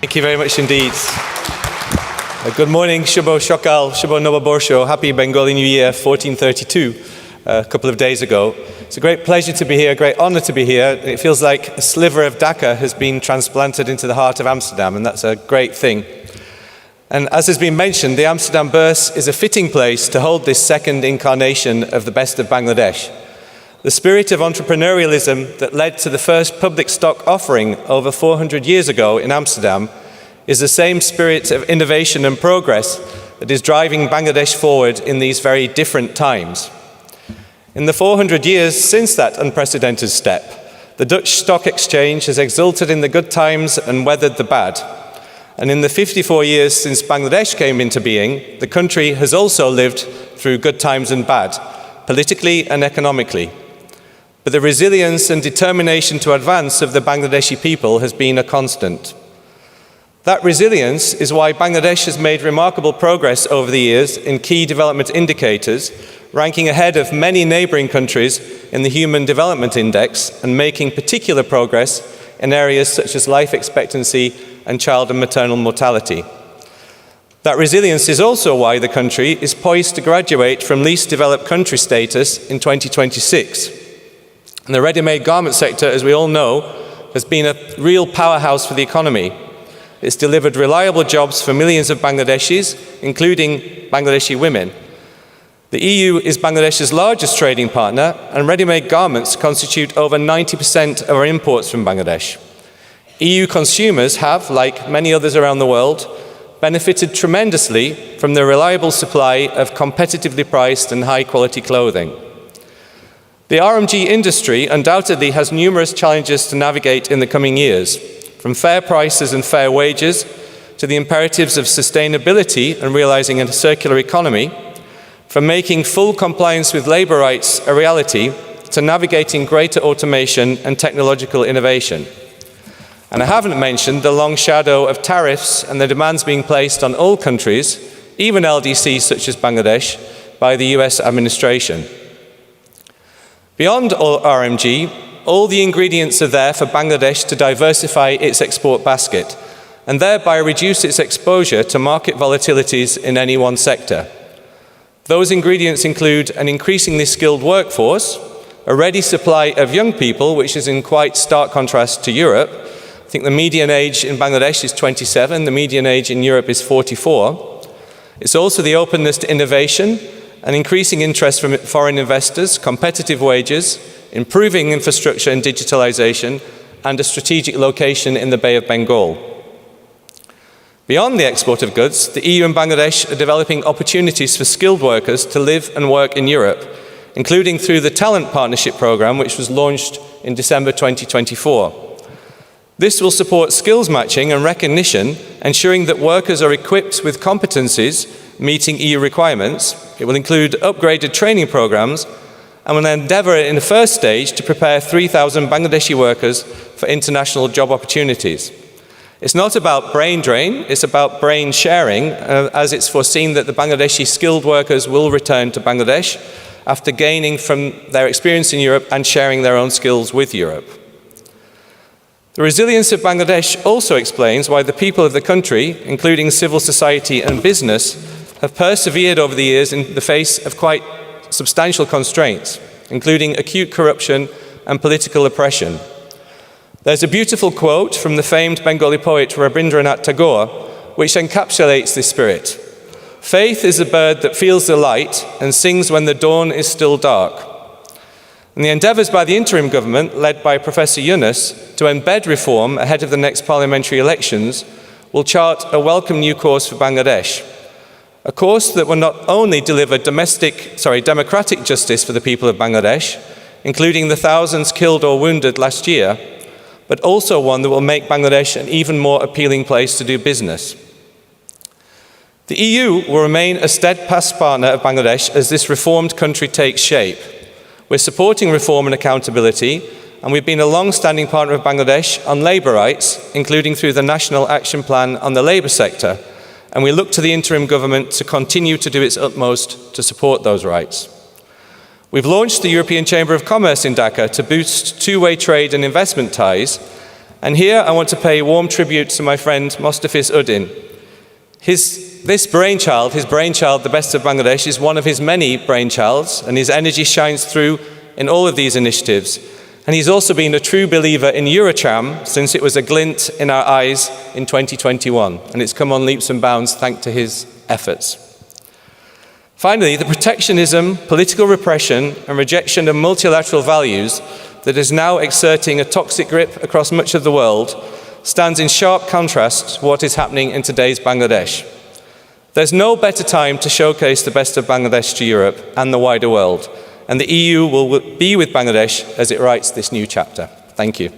Thank you very much indeed. Good morning, Shubho Shokal, Shubho Novoborsho, Happy Bengali New Year 1432, a couple of days ago. It's a great pleasure to be here, a great honor to be here. It feels like a sliver of Dhaka has been transplanted into the heart of Amsterdam, and that's a great thing. And as has been mentioned, the Amsterdam Beurs is a fitting place to hold this second incarnation of the best of Bangladesh. The spirit of entrepreneurialism that led to the first public stock offering over 400 years ago in Amsterdam is the same spirit of innovation and progress that is driving Bangladesh forward in these very different times. In the 400 years since that unprecedented step, the Dutch Stock Exchange has exulted in the good times and weathered the bad. And in the 54 years since Bangladesh came into being, the country has also lived through good times and bad, politically and economically. But the resilience and determination to advance of the Bangladeshi people has been a constant. That resilience is why Bangladesh has made remarkable progress over the years in key development indicators, ranking ahead of many neighboring countries in the Human Development Index and making particular progress in areas such as life expectancy and child and maternal mortality. That resilience is also why the country is poised to graduate from least developed country status in 2026. And the ready-made garment sector, as we all know, has been a real powerhouse for the economy. It's delivered reliable jobs for millions of Bangladeshis, including Bangladeshi women. The EU is Bangladesh's largest trading partner, and ready-made garments constitute over 90% of our imports from Bangladesh. EU consumers have, like many others around the world, benefited tremendously from the reliable supply of competitively priced and high-quality clothing. The RMG industry undoubtedly has numerous challenges to navigate in the coming years, from fair prices and fair wages to the imperatives of sustainability and realizing a circular economy, from making full compliance with labor rights a reality to navigating greater automation and technological innovation. And I haven't mentioned the long shadow of tariffs and the demands being placed on all countries, even LDCs such as Bangladesh, by the US administration. Beyond all RMG, all the ingredients are there for Bangladesh to diversify its export basket and thereby reduce its exposure to market volatilities in any one sector. Those ingredients include an increasingly skilled workforce, a ready supply of young people, which is in quite stark contrast to Europe. I think the median age in Bangladesh is 27, the median age in Europe is 44. It's also the openness to innovation, an increasing interest from foreign investors, competitive wages, improving infrastructure and digitalization, and a strategic location in the Bay of Bengal. Beyond the export of goods, the EU and Bangladesh are developing opportunities for skilled workers to live and work in Europe, including through the Talent Partnership Programme, which was launched in December 2024. This will support skills matching and recognition, ensuring that workers are equipped with competencies meeting EU requirements. It will include upgraded training programs and will endeavour in the first stage to prepare 3,000 Bangladeshi workers for international job opportunities. It's not about brain drain, it's about brain sharing, as it's foreseen that the Bangladeshi skilled workers will return to Bangladesh after gaining from their experience in Europe and sharing their own skills with Europe. The resilience of Bangladesh also explains why the people of the country, including civil society and business, have persevered over the years in the face of quite substantial constraints, including acute corruption and political oppression. There's a beautiful quote from the famed Bengali poet Rabindranath Tagore, which encapsulates this spirit. "Faith is a bird that feels the light and sings when the dawn is still dark." And the endeavours by the interim government, led by Professor Yunus, to embed reform ahead of the next parliamentary elections will chart a welcome new course for Bangladesh. A course that will not only deliver democratic justice for the people of Bangladesh, including the thousands killed or wounded last year, but also one that will make Bangladesh an even more appealing place to do business. The EU will remain a steadfast partner of Bangladesh as this reformed country takes shape. We're supporting reform and accountability, and we've been a long-standing partner of Bangladesh on labour rights, including through the National Action Plan on the labour sector, and we look to the interim government to continue to do its utmost to support those rights. We've launched the European Chamber of Commerce in Dhaka to boost two-way trade and investment ties, And here I want to pay warm tribute to my friend Mostafis Uddin. His brainchild, the Best of Bangladesh, is one of his many brainchilds, and his energy shines through in all of these initiatives. And he's also been a true believer in Eurotram since it was a glint in our eyes in 2021, and it's come on leaps and bounds thanks to his efforts. Finally, the protectionism, political repression, and rejection of multilateral values that is now exerting a toxic grip across much of the world stands in sharp contrast to what is happening in today's Bangladesh. There's no better time to showcase the best of Bangladesh to Europe and the wider world, and the EU will be with Bangladesh as it writes this new chapter. Thank you.